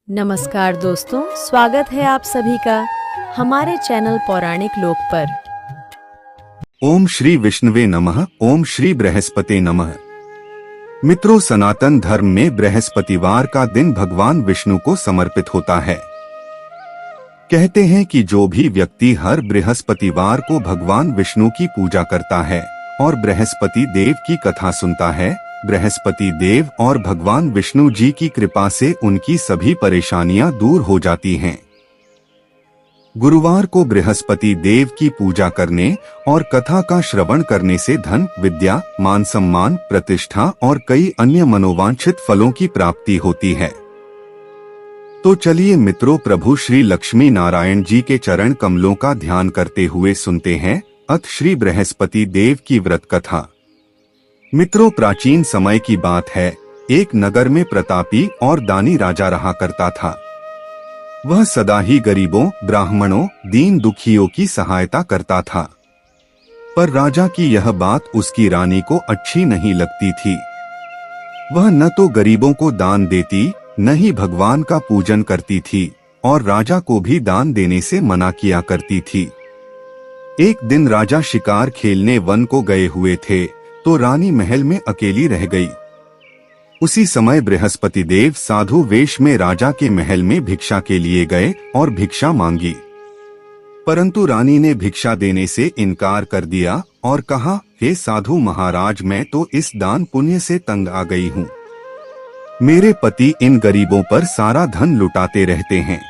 नमस्कार दोस्तों, स्वागत है आप सभी का हमारे चैनल पौराणिक लोक पर। ओम श्री विष्णुवे नमः। ओम श्री बृहस्पते नमः। मित्रों, सनातन धर्म में बृहस्पतिवार का दिन भगवान विष्णु को समर्पित होता है। कहते हैं कि जो भी व्यक्ति हर बृहस्पतिवार को भगवान विष्णु की पूजा करता है और बृहस्पति देव की कथा सुनता है, बृहस्पति देव और भगवान विष्णु जी की कृपा से उनकी सभी परेशानियां दूर हो जाती हैं। गुरुवार को बृहस्पति देव की पूजा करने और कथा का श्रवण करने से धन, विद्या, मान सम्मान, प्रतिष्ठा और कई अन्य मनोवांछित फलों की प्राप्ति होती है। तो चलिए मित्रों, प्रभु श्री लक्ष्मी नारायण जी के चरण कमलों का ध्यान करते हुए सुनते हैं अथ श्री बृहस्पति देव की व्रत कथा। मित्रों, प्राचीन समय की बात है। एक नगर में प्रतापी और दानी राजा रहा करता था। वह सदा ही गरीबों, ब्राह्मणों, दीन दुखियों की सहायता करता था। पर राजा की यह बात उसकी रानी को अच्छी नहीं लगती थी। वह न तो गरीबों को दान देती, न ही भगवान का पूजन करती थी और राजा को भी दान देने से मना किया करती थी। एक दिन राजा शिकार खेलने वन को गए हुए थे तो रानी महल में अकेली रह गई। उसी समय बृहस्पति देव साधु वेश में राजा के महल में भिक्षा के लिए गए और भिक्षा मांगी। परंतु रानी ने भिक्षा देने से इनकार कर दिया और कहा, हे साधु महाराज, मैं तो इस दान पुण्य से तंग आ गई हूँ। मेरे पति इन गरीबों पर सारा धन लुटाते रहते हैं,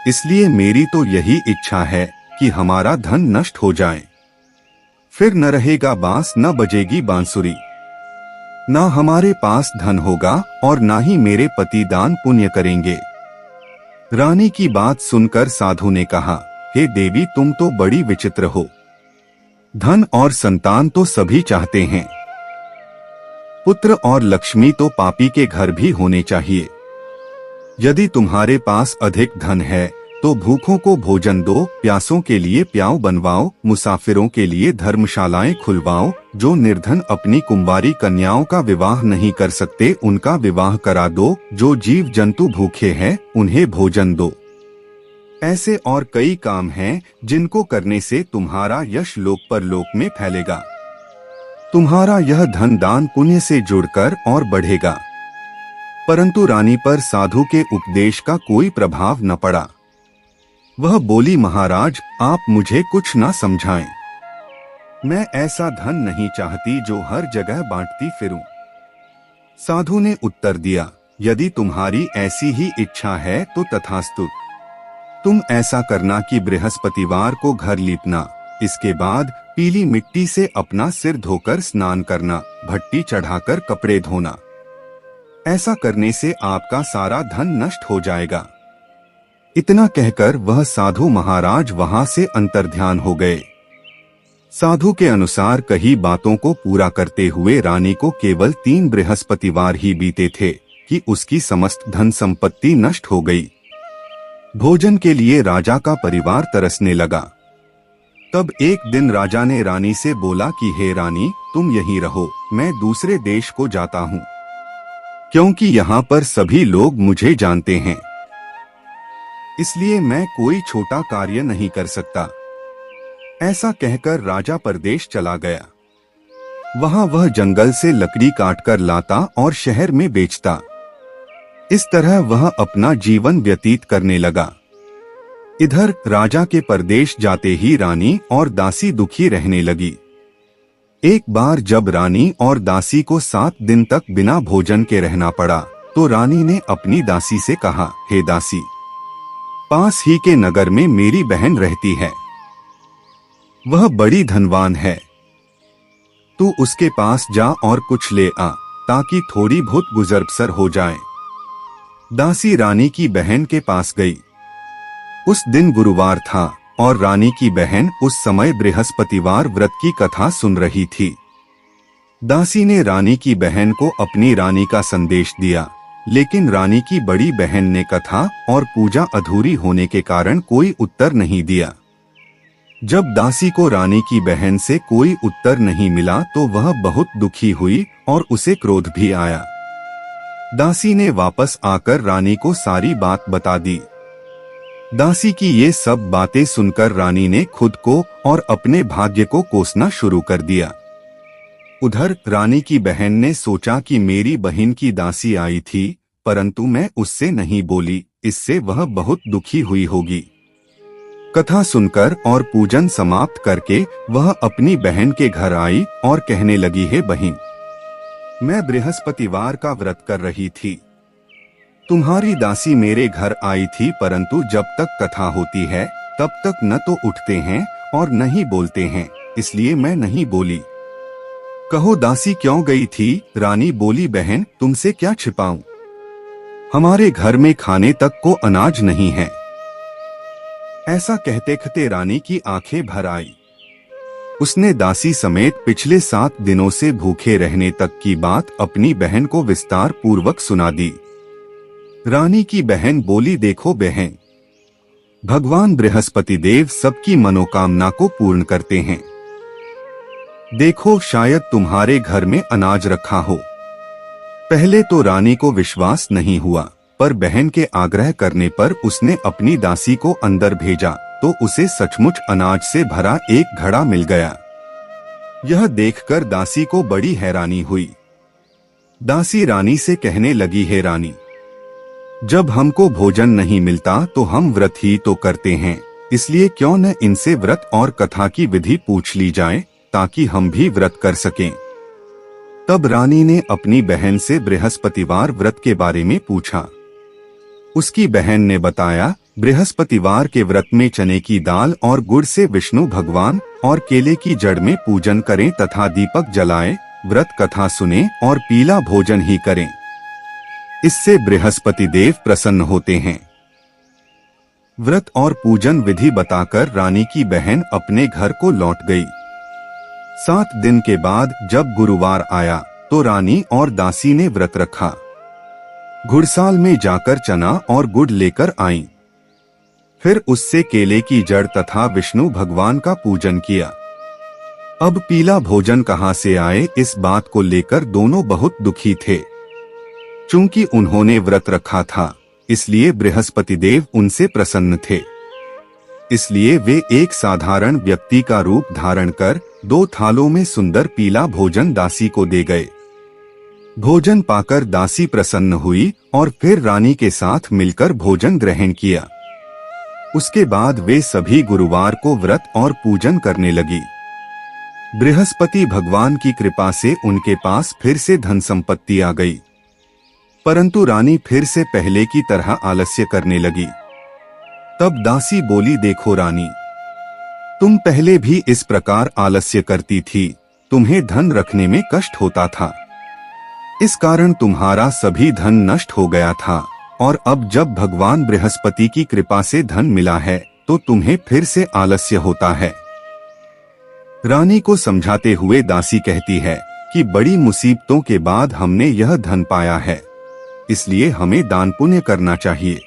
इसलिए मेरी तो यही इच्छा है कि हमारा धन नष्ट हो जाए। फिर न रहेगा बांस, न बजेगी बांसुरी, ना हमारे पास धन होगा और ना ही मेरे पति दान पुण्य करेंगे। रानी की बात सुनकर साधु ने कहा, हे देवी, तुम तो बड़ी विचित्र हो। धन और संतान तो सभी चाहते हैं, पुत्र और लक्ष्मी तो पापी के घर भी होने चाहिए। यदि तुम्हारे पास अधिक धन है तो भूखों को भोजन दो, प्यासों के लिए प्याऊ बनवाओ, मुसाफिरों के लिए धर्मशालाएं खुलवाओ, जो निर्धन अपनी कुंवारी कन्याओं का विवाह नहीं कर सकते उनका विवाह करा दो, जो जीव जंतु भूखे हैं उन्हें भोजन दो। ऐसे और कई काम हैं जिनको करने से तुम्हारा यश लोक परलोक में फैलेगा। तुम्हारा यह धन दान पुण्य से जुड़कर और बढ़ेगा। परंतु रानी पर साधु के उपदेश का कोई प्रभाव न पड़ा। वह बोली, महाराज, आप मुझे कुछ न समझाएं। मैं ऐसा धन नहीं चाहती जो हर जगह बांटती फिरूं। साधु ने उत्तर दिया, यदि तुम्हारी ऐसी ही इच्छा है तो तथास्तु। तुम ऐसा करना कि बृहस्पतिवार को घर लीपना, इसके बाद पीली मिट्टी से अपना सिर धोकर स्नान करना, भट्टी चढ़ाकर कपड़े धोना। ऐसा करने से आपका सारा धन नष्ट हो जाएगा। इतना कहकर वह साधु महाराज वहां से अंतर्ध्यान हो गए। साधु के अनुसार कही बातों को पूरा करते हुए रानी को केवल 3 बृहस्पतिवार ही बीते थे कि उसकी समस्त धन संपत्ति नष्ट हो गई। भोजन के लिए राजा का परिवार तरसने लगा। तब एक दिन राजा ने रानी से बोला कि हे रानी, तुम यहीं रहो, मैं दूसरे देश को जाता हूँ, क्योंकि यहाँ पर सभी लोग मुझे जानते हैं, इसलिए मैं कोई छोटा कार्य नहीं कर सकता। ऐसा कहकर राजा परदेश चला गया। वहां वह जंगल से लकड़ी काटकर लाता और शहर में बेचता। इस तरह वह अपना जीवन व्यतीत करने लगा। इधर राजा के परदेश जाते ही रानी और दासी दुखी रहने लगी। एक बार जब रानी और दासी को 7 दिन तक बिना भोजन के रहना पड़ा तो रानी ने अपनी दासी से कहा, हे दासी, पास ही के नगर में मेरी बहन रहती है, वह बड़ी धनवान है। तू उसके पास जा और कुछ ले आ, ताकि थोड़ी बहुत गुजर बसर हो जाए। दासी रानी की बहन के पास गई। उस दिन गुरुवार था और रानी की बहन उस समय बृहस्पतिवार व्रत की कथा सुन रही थी। दासी ने रानी की बहन को अपनी रानी का संदेश दिया, लेकिन रानी की बड़ी बहन ने कथा और पूजा अधूरी होने के कारण कोई उत्तर नहीं दिया। जब दासी को रानी की बहन से कोई उत्तर नहीं मिला तो वह बहुत दुखी हुई और उसे क्रोध भी आया। दासी ने वापस आकर रानी को सारी बात बता दी। दासी की ये सब बातें सुनकर रानी ने खुद को और अपने भाग्य को कोसना शुरू कर दिया। उधर रानी की बहन ने सोचा कि मेरी बहन की दासी आई थी, परंतु मैं उससे नहीं बोली, इससे वह बहुत दुखी हुई होगी। कथा सुनकर और पूजन समाप्त करके वह अपनी बहन के घर आई और कहने लगी, हे बहन, मैं बृहस्पतिवार का व्रत कर रही थी। तुम्हारी दासी मेरे घर आई थी, परंतु जब तक कथा होती है तब तक न तो उठते हैं और न ही बोलते हैं, इसलिए मैं नहीं बोली। कहो दासी क्यों गई थी? रानी बोली, बहन तुमसे क्या छिपाऊं, हमारे घर में खाने तक को अनाज नहीं है। ऐसा कहते कहते रानी की आंखें भर आई। उसने दासी समेत पिछले 7 दिनों से भूखे रहने तक की बात अपनी बहन को विस्तार पूर्वक सुना दी। रानी की बहन बोली, देखो बहन, भगवान बृहस्पति देव सबकी मनोकामना को पूर्ण करते हैं। देखो शायद तुम्हारे घर में अनाज रखा हो। पहले तो रानी को विश्वास नहीं हुआ, पर बहन के आग्रह करने पर उसने अपनी दासी को अंदर भेजा तो उसे सचमुच अनाज से भरा एक घड़ा मिल गया। यह देखकर दासी को बड़ी हैरानी हुई। दासी रानी से कहने लगी, हे रानी, जब हमको भोजन नहीं मिलता तो हम व्रत ही तो करते हैं, इसलिए क्यों न इनसे व्रत और कथा की विधि पूछ ली जाए ताकि हम भी व्रत कर सकें। तब रानी ने अपनी बहन से बृहस्पतिवार व्रत के बारे में पूछा। उसकी बहन ने बताया, बृहस्पतिवार के व्रत में चने की दाल और गुड़ से विष्णु भगवान और केले की जड़ में पूजन करें तथा दीपक जलाएं, व्रत कथा सुने और पीला भोजन ही करें। इससे बृहस्पति देव प्रसन्न होते हैं। व्रत और पूजन विधि बताकर रानी की बहन अपने घर को लौट गई। 7 दिन के बाद जब गुरुवार आया तो रानी और दासी ने व्रत रखा। घुड़साल में जाकर चना और गुड़ लेकर आईं। फिर उससे केले की जड़ तथा विष्णु भगवान का पूजन किया। अब पीला भोजन कहाँ से आए, इस बात को लेकर दोनों बहुत दुखी थे। चूंकि उन्होंने व्रत रखा था, इसलिए बृहस्पति देव उनसे प्रसन्न थे। इसलिए वे एक साधारण व्यक्ति का रूप धारण कर 2 थालों में सुंदर पीला भोजन दासी को दे गए। भोजन पाकर दासी प्रसन्न हुई और फिर रानी के साथ मिलकर भोजन ग्रहण किया। उसके बाद वे सभी गुरुवार को व्रत और पूजन करने लगी। बृहस्पति भगवान की कृपा से उनके पास फिर से धन संपत्ति आ गई, परंतु रानी फिर से पहले की तरह आलस्य करने लगी। तब दासी बोली, देखो रानी, तुम पहले भी इस प्रकार आलस्य करती थी, तुम्हें धन रखने में कष्ट होता था, इस कारण तुम्हारा सभी धन नष्ट हो गया था, और अब जब भगवान बृहस्पति की कृपा से धन मिला है तो तुम्हें फिर से आलस्य होता है। रानी को समझाते हुए दासी कहती है कि बड़ी मुसीबतों के बाद हमने यह धन पाया है, इसलिए हमें दान पुण्य करना चाहिए,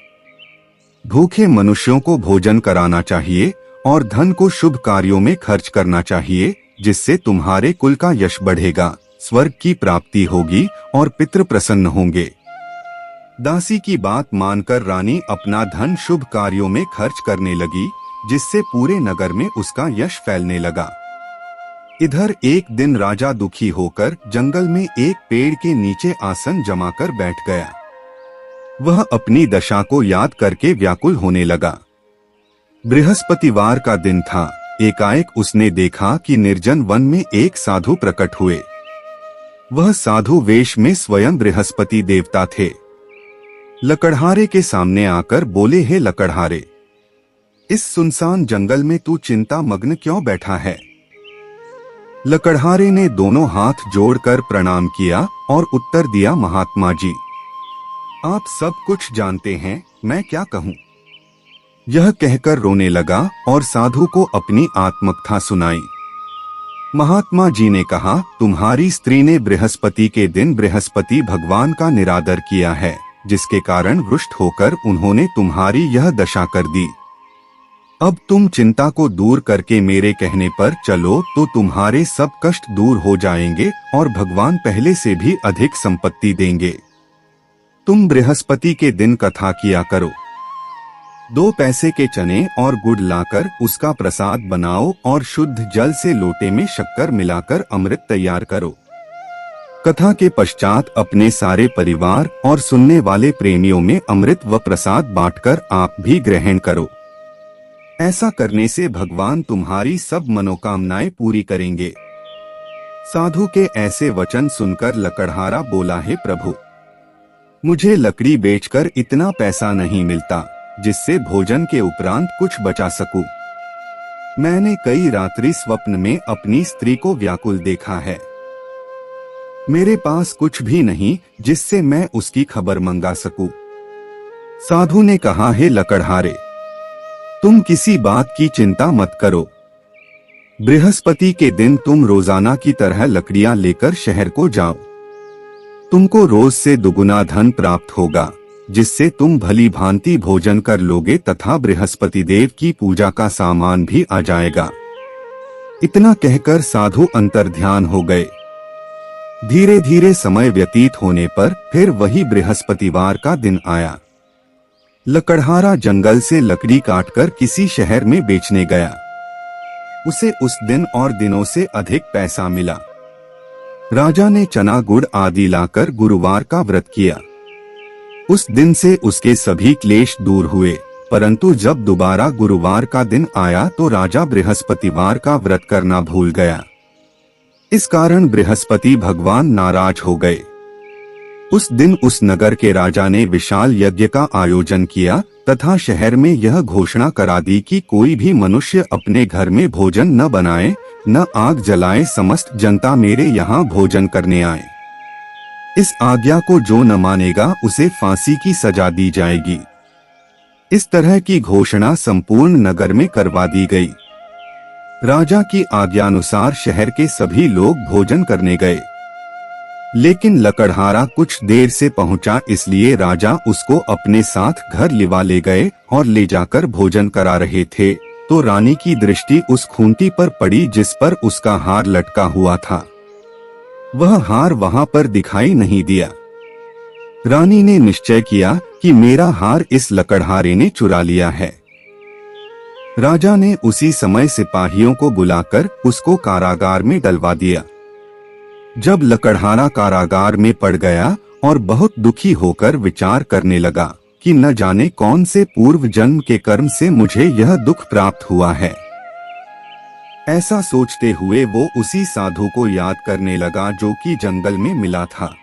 भूखे मनुष्यों को भोजन कराना चाहिए और धन को शुभ कार्यों में खर्च करना चाहिए, जिससे तुम्हारे कुल का यश बढ़ेगा, स्वर्ग की प्राप्ति होगी और पितृ प्रसन्न होंगे। दासी की बात मानकर रानी अपना धन शुभ कार्यों में खर्च करने लगी, जिससे पूरे नगर में उसका यश फैलने लगा। इधर एक दिन राजा दुखी होकर जंगल में एक पेड़ के नीचे आसन जमाकर बैठ गया। वह अपनी दशा को याद करके व्याकुल होने लगा। बृहस्पतिवार का दिन था। एकाएक उसने देखा कि निर्जन वन में एक साधु प्रकट हुए। वह साधु वेश में स्वयं बृहस्पति देवता थे। लकड़हारे के सामने आकर बोले, हे लकड़हारे, इस सुनसान जंगल में तू चिंता मग्न क्यों बैठा है? लकड़हारे ने दोनों हाथ जोड़कर प्रणाम किया और उत्तर दिया, महात्मा जी, आप सब कुछ जानते हैं, मैं क्या कहूँ। यह कहकर रोने लगा और साधु को अपनी आत्मकथा सुनाई। महात्मा जी ने कहा, तुम्हारी स्त्री ने बृहस्पति के दिन बृहस्पति भगवान का निरादर किया है, जिसके कारण रुष्ट होकर उन्होंने तुम्हारी यह दशा कर दी। अब तुम चिंता को दूर करके मेरे कहने पर चलो तो तुम्हारे सब कष्ट दूर हो जाएंगे और भगवान पहले से भी अधिक संपत्ति देंगे। तुम बृहस्पति के दिन कथा किया करो। 2 पैसे के चने और गुड़ लाकर उसका प्रसाद बनाओ और शुद्ध जल से लोटे में शक्कर मिलाकर अमृत तैयार करो। कथा के पश्चात अपने सारे परिवार और सुनने वाले प्रेमियों में अमृत व प्रसाद बांटकर आप भी ग्रहण करो। ऐसा करने से भगवान तुम्हारी सब मनोकामनाएं पूरी करेंगे। साधु के ऐसे वचन सुनकर लकड़हारा बोला, हे प्रभु, मुझे लकड़ी बेचकर इतना पैसा नहीं मिलता जिससे भोजन के उपरांत कुछ बचा सकूं। मैंने कई रात्रि स्वप्न में अपनी स्त्री को व्याकुल देखा है। मेरे पास कुछ भी नहीं जिससे मैं उसकी खबर मंगा सकूं। साधु ने कहा, हे लकड़हारे, तुम किसी बात की चिंता मत करो। बृहस्पति के दिन तुम रोजाना की तरह लकड़ियां लेकर शहर को जाओ। तुमको रोज से दुगुना धन प्राप्त होगा, जिससे तुम भली भांति भोजन कर लोगे तथा बृहस्पति देव की पूजा का सामान भी आ जाएगा। इतना कहकर साधु अंतर्ध्यान हो गए। धीरे धीरे समय व्यतीत होने पर फिर वही बृहस्पतिवार का दिन आया। लकड़हारा जंगल से लकड़ी काटकर किसी शहर में बेचने गया। उसे उस दिन और दिनों से अधिक पैसा मिला। राजा ने चना गुड़ आदि लाकर गुरुवार का व्रत किया। उस दिन से उसके सभी क्लेश दूर हुए, परंतु जब दोबारा गुरुवार का दिन आया तो राजा बृहस्पतिवार का व्रत करना भूल गया। इस कारण बृहस्पति भगवान नाराज हो गए। उस दिन उस नगर के राजा ने विशाल यज्ञ का आयोजन किया तथा शहर में यह घोषणा करा दी कि कोई भी मनुष्य अपने घर में भोजन न बनाए, न आग जलाए, समस्त जनता मेरे यहाँ भोजन करने आए। इस आज्ञा को जो न मानेगा उसे फांसी की सजा दी जाएगी। इस तरह की घोषणा संपूर्ण नगर में करवा दी गई। राजा की आज्ञानुसार शहर के सभी लोग भोजन करने गए, लेकिन लकड़हारा कुछ देर से पहुंचा, इसलिए राजा उसको अपने साथ घर लिवा ले गए और ले जाकर भोजन करा रहे थे तो रानी की दृष्टि उस खूंटी पर पड़ी जिस पर उसका हार लटका हुआ था। वह हार वहां पर दिखाई नहीं दिया। रानी ने निश्चय किया कि मेरा हार इस लकड़हारे ने चुरा लिया है। राजा ने उसी समय सिपाहियों को बुलाकर उसको कारागार में डलवा दिया। जब लकड़हारा कारागार में पड़ गया और बहुत दुखी होकर विचार करने लगा कि न जाने कौन से पूर्व जन्म के कर्म से मुझे यह दुख प्राप्त हुआ है। ऐसा सोचते हुए वो उसी साधु को याद करने लगा जो कि जंगल में मिला था।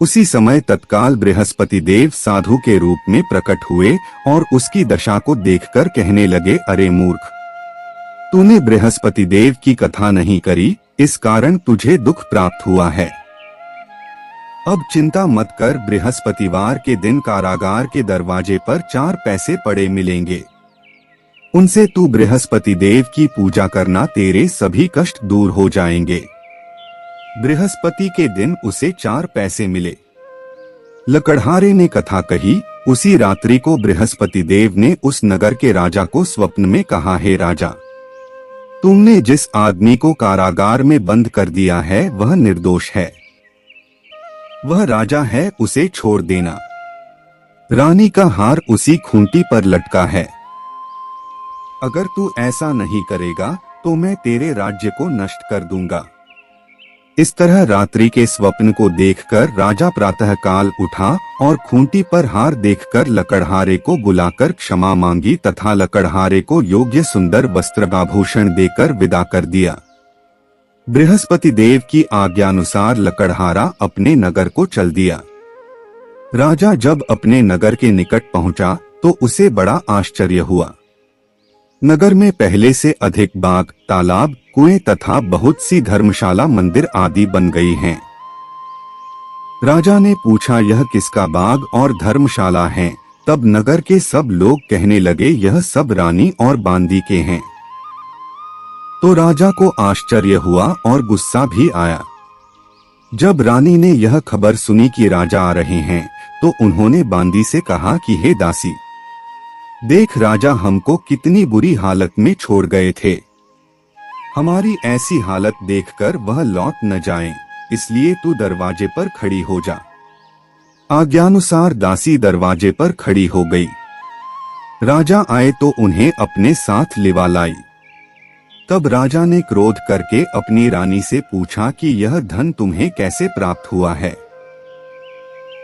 उसी समय तत्काल बृहस्पति देव साधु के रूप में प्रकट हुए और उसकी दशा को देखकर कहने लगे, अरे मूर्ख, तूने बृहस्पति देव की कथा नहीं करी, इस कारण तुझे दुख प्राप्त हुआ है। अब चिंता मत कर, बृहस्पतिवार के दिन कारागार के दरवाजे पर 4 पैसे पड़े मिलेंगे। उनसे तू बृहस्पति देव की पूजा करना, तेरे सभी कष्ट दूर हो जाएंगे। बृहस्पति के दिन उसे 4 पैसे मिले। लकड़हारे ने कथा कही। उसी रात्रि को बृहस्पति देव ने उस नगर के राजा को स्वप्न में कहा, हे राजा, तुमने जिस आदमी को कारागार में बंद कर दिया है वह निर्दोष है। वह राजा है, उसे छोड़ देना। रानी का हार उसी खूंटी पर लटका है। अगर तू ऐसा नहीं करेगा तो मैं तेरे राज्य को नष्ट कर दूंगा। इस तरह रात्रि के स्वप्न को देखकर राजा प्रातःकाल उठा और खूंटी पर हार देखकर लकड़हारे को बुलाकर क्षमा मांगी तथा लकड़हारे को योग्य सुंदर वस्त्र आभूषण देकर विदा कर दिया। बृहस्पति देव की आज्ञानुसार लकड़हारा अपने नगर को चल दिया। राजा जब अपने नगर के निकट पहुंचा तो उसे बड़ा आश्चर्य हुआ। नगर में पहले से अधिक बाग, तालाब, कुएं तथा बहुत सी धर्मशाला, मंदिर आदि बन गई हैं। राजा ने पूछा, यह किसका बाग और धर्मशाला है? तब नगर के सब लोग कहने लगे, यह सब रानी और बांदी के हैं। तो राजा को आश्चर्य हुआ और गुस्सा भी आया। जब रानी ने यह खबर सुनी कि राजा आ रहे हैं तो उन्होंने बांदी से कहा कि हे दासी, देख राजा हमको कितनी बुरी हालत में छोड़ गए थे। हमारी ऐसी हालत देखकर वह लौट न जाएं, इसलिए तू दरवाजे पर खड़ी हो जा। आज्ञानुसार दासी दरवाजे पर खड़ी हो गई। राजा आए तो उन्हें अपने साथ लिवा लाई। तब राजा ने क्रोध करके अपनी रानी से पूछा कि यह धन तुम्हें कैसे प्राप्त हुआ है।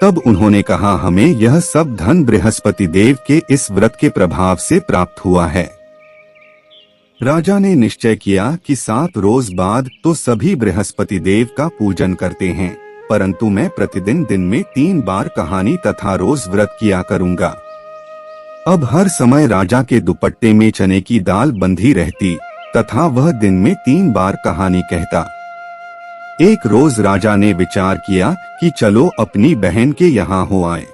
तब उन्होंने कहा, हमें यह सब धन बृहस्पति देव के इस व्रत के प्रभाव से प्राप्त हुआ है। राजा ने निश्चय किया कि 7 रोज बाद तो सभी बृहस्पति देव का पूजन करते हैं, परंतु मैं प्रतिदिन दिन में 3 बार कहानी तथा रोज व्रत किया करूंगा। अब हर समय राजा के दुपट्टे में चने की दाल बंधी रहती तथा वह दिन में 3 बार कहानी कहता। एक रोज राजा ने विचार किया कि चलो अपनी बहन के यहाँ हो आए।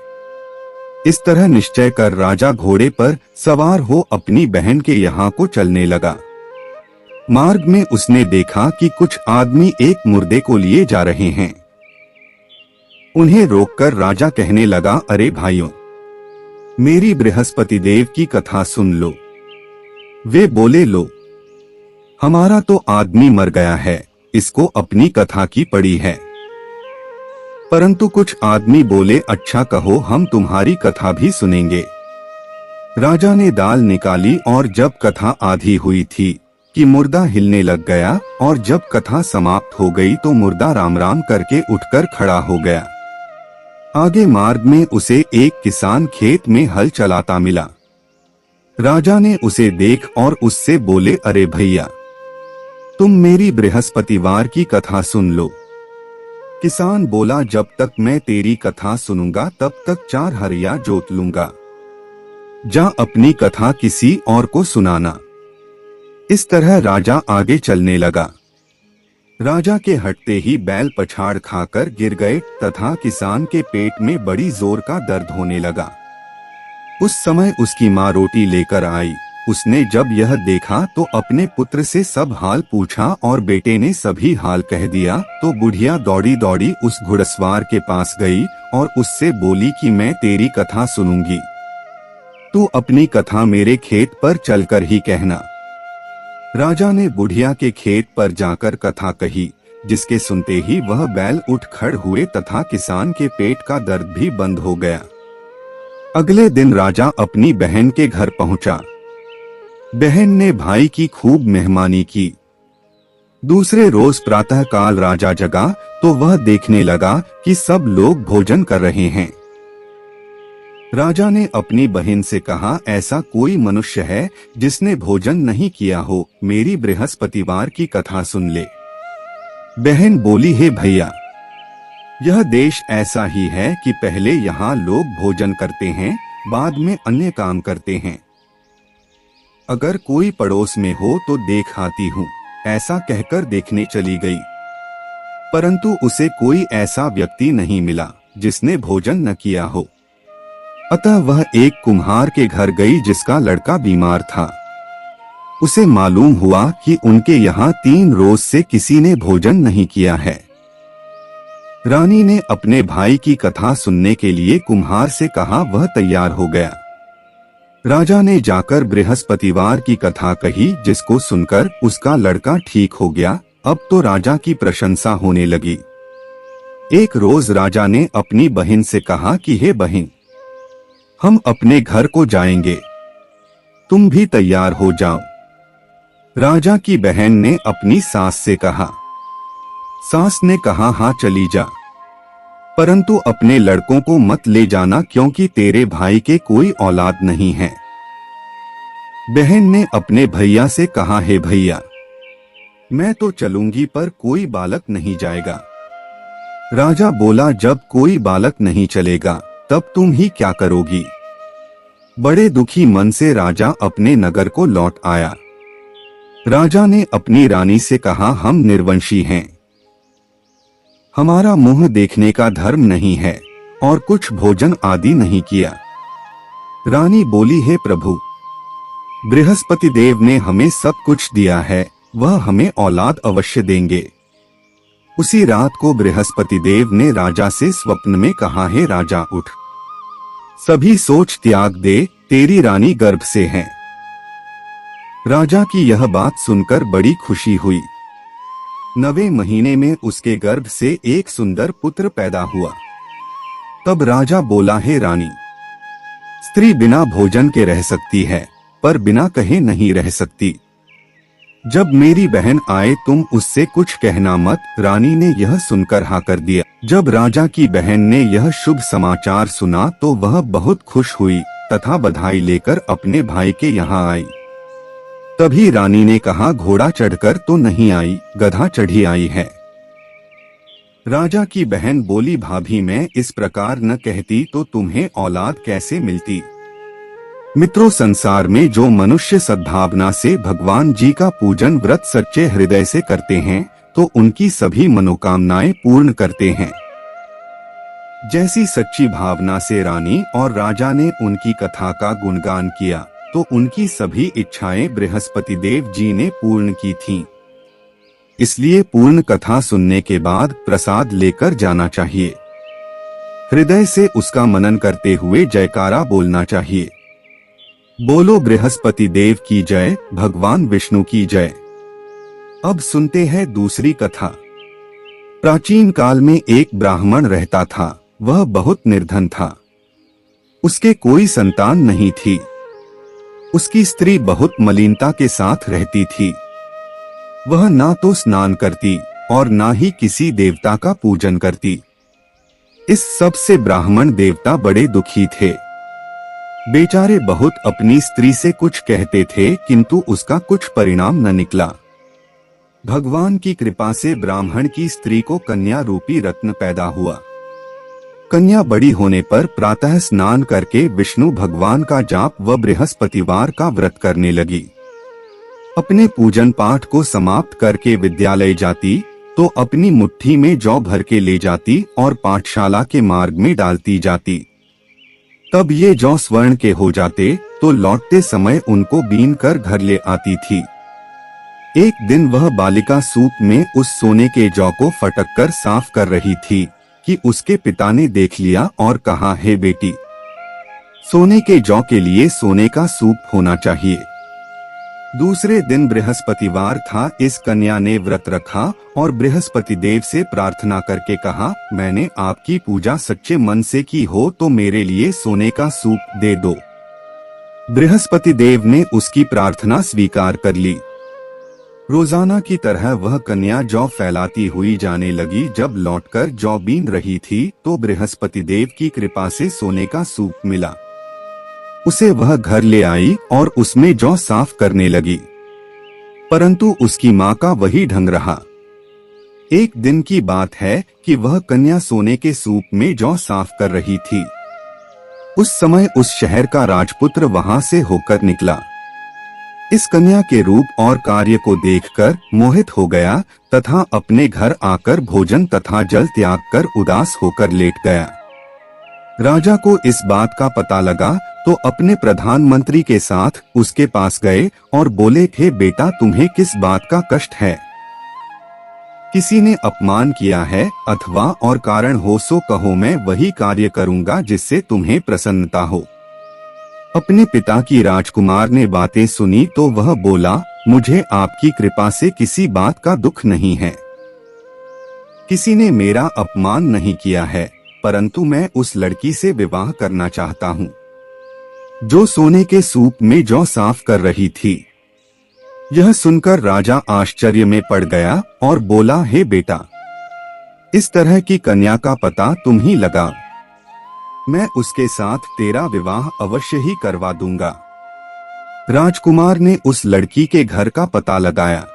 इस तरह निश्चय कर राजा घोड़े पर सवार हो अपनी बहन के यहाँ को चलने लगा। मार्ग में उसने देखा कि कुछ आदमी एक मुर्दे को लिए जा रहे हैं। उन्हें रोककर राजा कहने लगा, अरे भाइयों, मेरी बृहस्पति देव की कथा सुन लो। वे बोले, लो, हमारा तो आदमी मर गया है, इसको अपनी कथा की पड़ी है। परंतु कुछ आदमी बोले, अच्छा कहो, हम तुम्हारी कथा भी सुनेंगे। राजा ने दाल निकाली और जब कथा आधी हुई थी कि मुर्दा हिलने लग गया, और जब कथा समाप्त हो गई तो मुर्दा राम राम करके उठकर खड़ा हो गया। आगे मार्ग में उसे एक किसान खेत में हल चलाता मिला। राजा ने उसे देख और उससे बोले, अरे भैया, तुम मेरी बृहस्पतिवार की कथा सुन लो। किसान बोला, जब तक मैं तेरी कथा सुनूंगा तब तक 4 हरिया जोत लूंगा। जा अपनी कथा किसी और को सुनाना। इस तरह राजा आगे चलने लगा। राजा के हटते ही बैल पछाड़ खाकर गिर गए तथा किसान के पेट में बड़ी जोर का दर्द होने लगा। उस समय उसकी माँ रोटी लेकर आई। उसने जब यह देखा तो अपने पुत्र से सब हाल पूछा और बेटे ने सभी हाल कह दिया। तो बुढ़िया दौड़ी दौड़ी उस घुड़सवार के पास गई और उससे बोली कि मैं तेरी कथा सुनूंगी, तू अपनी कथा मेरे खेत पर चलकर ही कहना। राजा ने बुढ़िया के खेत पर जाकर कथा कही, जिसके सुनते ही वह बैल उठ खड़ हुए तथा किसान के पेट का दर्द भी बंद हो गया। अगले दिन राजा अपनी बहन के घर पहुंचा। बहन ने भाई की खूब मेहमानी की। दूसरे रोज प्रातः काल राजा जगा तो वह देखने लगा कि सब लोग भोजन कर रहे हैं। राजा ने अपनी बहन से कहा, ऐसा कोई मनुष्य है जिसने भोजन नहीं किया हो, मेरी बृहस्पतिवार की कथा सुन ले। बहन बोली, हे भैया, यह देश ऐसा ही है कि पहले यहाँ लोग भोजन करते हैं, बाद में अन्य काम करते हैं। अगर कोई पड़ोस में हो तो देख आती हूँ। ऐसा कहकर देखने चली गई, परंतु उसे कोई ऐसा व्यक्ति नहीं मिला जिसने भोजन न किया हो। अतः वह एक कुम्हार के घर गई जिसका लड़का बीमार था। उसे मालूम हुआ कि उनके यहाँ 3 रोज से किसी ने भोजन नहीं किया है। रानी ने अपने भाई की कथा सुनने के लिए कुम्हार से कहा, वह तैयार हो गया। राजा ने जाकर बृहस्पतिवार की कथा कही, जिसको सुनकर उसका लड़का ठीक हो गया। अब तो राजा की प्रशंसा होने लगी। एक रोज राजा ने अपनी बहन से कहा कि हे बहन, हम अपने घर को जाएंगे, तुम भी तैयार हो जाओ। राजा की बहन ने अपनी सास से कहा। सास ने कहा, हाँ चली जा, परंतु अपने लड़कों को मत ले जाना क्योंकि तेरे भाई के कोई औलाद नहीं है। बहन ने अपने भैया से कहा, हे भैया, मैं तो चलूंगी पर कोई बालक नहीं जाएगा। राजा बोला, जब कोई बालक नहीं चलेगा तब तुम ही क्या करोगी। बड़े दुखी मन से राजा अपने नगर को लौट आया। राजा ने अपनी रानी से कहा, हम निर्वंशी हैं, हमारा मुंह देखने का धर्म नहीं है और कुछ भोजन आदि नहीं किया। रानी बोली, हे प्रभु, बृहस्पति देव ने हमें सब कुछ दिया है, वह हमें औलाद अवश्य देंगे। उसी रात को बृहस्पति देव ने राजा से स्वप्न में कहा, हे राजा उठ, सभी सोच त्याग दे, तेरी रानी गर्भ से है। राजा की यह बात सुनकर बड़ी खुशी हुई। 9वें महीने में उसके गर्भ से एक सुंदर पुत्र पैदा हुआ। तब राजा बोला, हे रानी, स्त्री बिना भोजन के रह सकती है, पर बिना कहे नहीं रह सकती। जब मेरी बहन आए तुम उससे कुछ कहना मत। रानी ने यह सुनकर हाँ कर दिया। जब राजा की बहन ने यह शुभ समाचार सुना तो वह बहुत खुश हुई तथा बधाई लेकर अपने भाई के यहाँ आई। तभी रानी ने कहा, घोड़ा चढ़कर तो नहीं आई, गधा चढ़ी आई है। राजा की बहन बोली, भाभी मैं इस प्रकार न कहती तो तुम्हें औलाद कैसे मिलती। मित्रों, संसार में जो मनुष्य सद्भावना से भगवान जी का पूजन व्रत सच्चे हृदय से करते हैं तो उनकी सभी मनोकामनाएं पूर्ण करते हैं। जैसी सच्ची भावना से रानी और राजा ने उनकी कथा का गुणगान किया तो उनकी सभी इच्छाएं बृहस्पति देव जी ने पूर्ण की थीं। इसलिए पूर्ण कथा सुनने के बाद प्रसाद लेकर जाना चाहिए। हृदय से उसका मनन करते हुए जयकारा बोलना चाहिए। बोलो बृहस्पति देव की जय, भगवान विष्णु की जय। अब सुनते हैं दूसरी कथा। प्राचीन काल में एक ब्राह्मण रहता था। वह बहुत निर्धन था। उसके कोई संतान नहीं थी। उसकी स्त्री बहुत मलिनता के साथ रहती थी। वह ना तो स्नान करती और ना ही किसी देवता का पूजन करती। इस सब से ब्राह्मण देवता बड़े दुखी थे। बेचारे बहुत अपनी स्त्री से कुछ कहते थे किंतु उसका कुछ परिणाम न निकला। भगवान की कृपा से ब्राह्मण की स्त्री को कन्या रूपी रत्न पैदा हुआ। कन्या बड़ी होने पर प्रातः स्नान करके विष्णु भगवान का जाप व बृहस्पतिवार का व्रत करने लगी। अपने पूजन पाठ को समाप्त करके विद्यालय जाती तो अपनी मुट्ठी में जौ भर के ले जाती और पाठशाला के मार्ग में डालती जाती। तब ये जौ स्वर्ण के हो जाते तो लौटते समय उनको बीन कर घर ले आती थी। एक दिन वह बालिका सूप में उस सोने के जौ को फटक कर साफ कर रही थी कि उसके पिता ने देख लिया और कहा, हे बेटी, सोने के जौ के लिए सोने का सूप होना चाहिए। दूसरे दिन बृहस्पतिवार था। इस कन्या ने व्रत रखा और बृहस्पति देव से प्रार्थना करके कहा, मैंने आपकी पूजा सच्चे मन से की हो तो मेरे लिए सोने का सूप दे दो। बृहस्पति देव ने उसकी प्रार्थना स्वीकार कर ली। रोजाना की तरह वह कन्या जौ फैलाती हुई जाने लगी। जब लौटकर जौ बीन रही थी तो बृहस्पति देव की कृपा से सोने का सूप मिला। उसे वह घर ले आई और उसमें जौ साफ करने लगी, परंतु उसकी माँ का वही ढंग रहा। एक दिन की बात है कि वह कन्या सोने के सूप में जौ साफ कर रही थी। उस समय उस शहर का राजपुत्र वहां से होकर निकला। इस कन्या के रूप और कार्य को देखकर मोहित हो गया तथा अपने घर आकर भोजन तथा जल त्याग कर उदास होकर लेट गया। राजा को इस बात का पता लगा तो अपने प्रधानमंत्री के साथ उसके पास गए और बोले, हे बेटा, तुम्हें किस बात का कष्ट है? किसी ने अपमान किया है अथवा और कारण हो सो कहो, मैं वही कार्य करूंगा जिससे तुम्हें प्रसन्नता हो। अपने पिता की राजकुमार ने बातें सुनी तो वह बोला, मुझे आपकी कृपा से किसी बात का दुख नहीं है। किसी ने मेरा अपमान नहीं किया है, परंतु मैं उस लड़की से विवाह करना चाहता हूँ जो सोने के सूप में जौ साफ कर रही थी। यह सुनकर राजा आश्चर्य में पड़ गया और बोला, हे बेटा, इस तरह की कन्या का पता तुम ही लगा। मैं उसके साथ तेरा विवाह अवश्य ही करवा दूंगा। राजकुमार ने उस लड़की के घर का पता लगाया।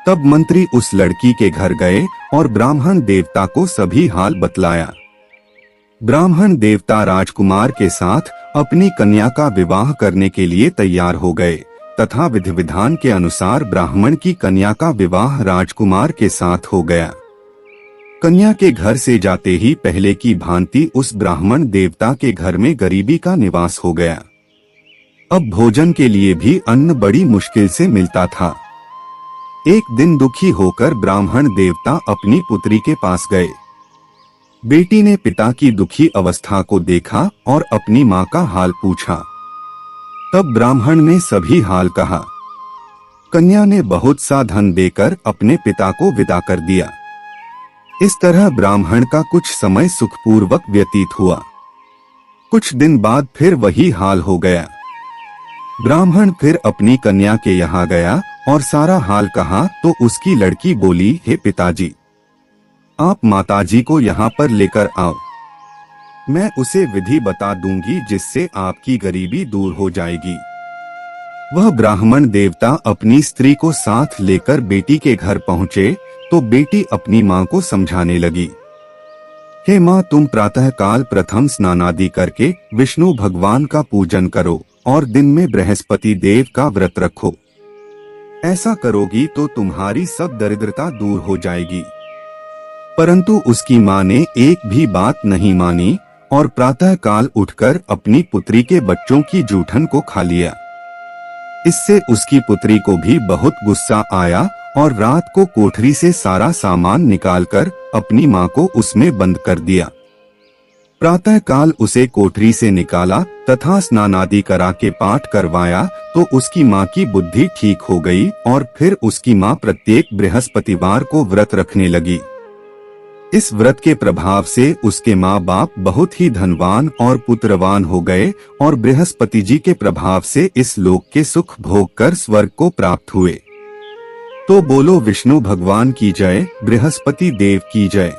तब मंत्री उस लड़की के घर गए और ब्राह्मण देवता को सभी हाल बतलाया। ब्राह्मण देवता राजकुमार के साथ अपनी कन्या का विवाह करने के लिए तैयार हो गए तथा विधि विधान के अनुसार ब्राह्मण की कन्या का विवाह राजकुमार के साथ हो गया। कन्या के घर से जाते ही पहले की भांति उस ब्राह्मण देवता के घर में गरीबी का निवास हो गया। अब भोजन के लिए भी अन्न बड़ी मुश्किल से मिलता था। एक दिन दुखी होकर ब्राह्मण देवता अपनी पुत्री के पास गए। बेटी ने पिता की दुखी अवस्था को देखा और अपनी माँ का हाल पूछा। तब ब्राह्मण ने सभी हाल कहा। कन्या ने बहुत सा धन देकर अपने पिता को विदा कर दिया। इस तरह ब्राह्मण का कुछ समय सुखपूर्वक व्यतीत हुआ। कुछ दिन बाद फिर वही हाल हो गया। ब्राह्मण फिर अपनी कन्या के यहाँ गया और सारा हाल कहा तो उसकी लड़की बोली, हे पिताजी, आप माताजी को यहाँ पर लेकर आओ, मैं उसे विधि बता दूंगी जिससे आपकी गरीबी दूर हो जाएगी। वह ब्राह्मण देवता अपनी स्त्री को साथ लेकर बेटी के घर पहुँचे तो बेटी अपनी माँ को समझाने लगी, हे माँ, तुम प्रातःकाल प्रथम स्नानादि करके विष्णु भगवान का पूजन करो और दिन में बृहस्पति देव का व्रत रखो। ऐसा करोगी तो तुम्हारी सब दरिद्रता दूर हो जाएगी। परंतु उसकी माँ ने एक भी बात नहीं मानी और प्रातःकाल उठकर अपनी पुत्री के बच्चों की जूठन को खा लिया। इससे उसकी पुत्री को भी बहुत गुस्सा आया और रात को कोठरी से सारा सामान निकालकर अपनी माँ को उसमें बंद कर दिया। प्रातःकाल उसे कोठरी से निकाला तथा स्नानादि करा के पाठ करवाया तो उसकी माँ की बुद्धि ठीक हो गई और फिर उसकी माँ प्रत्येक बृहस्पतिवार को व्रत रखने लगी। इस व्रत के प्रभाव से उसके माँ बाप बहुत ही धनवान और पुत्रवान हो गए और बृहस्पति जी के प्रभाव से इस लोक के सुख भोग कर स्वर्ग को प्राप्त हुए। तो बोलो विष्णु भगवान की जय, बृहस्पति देव की जय।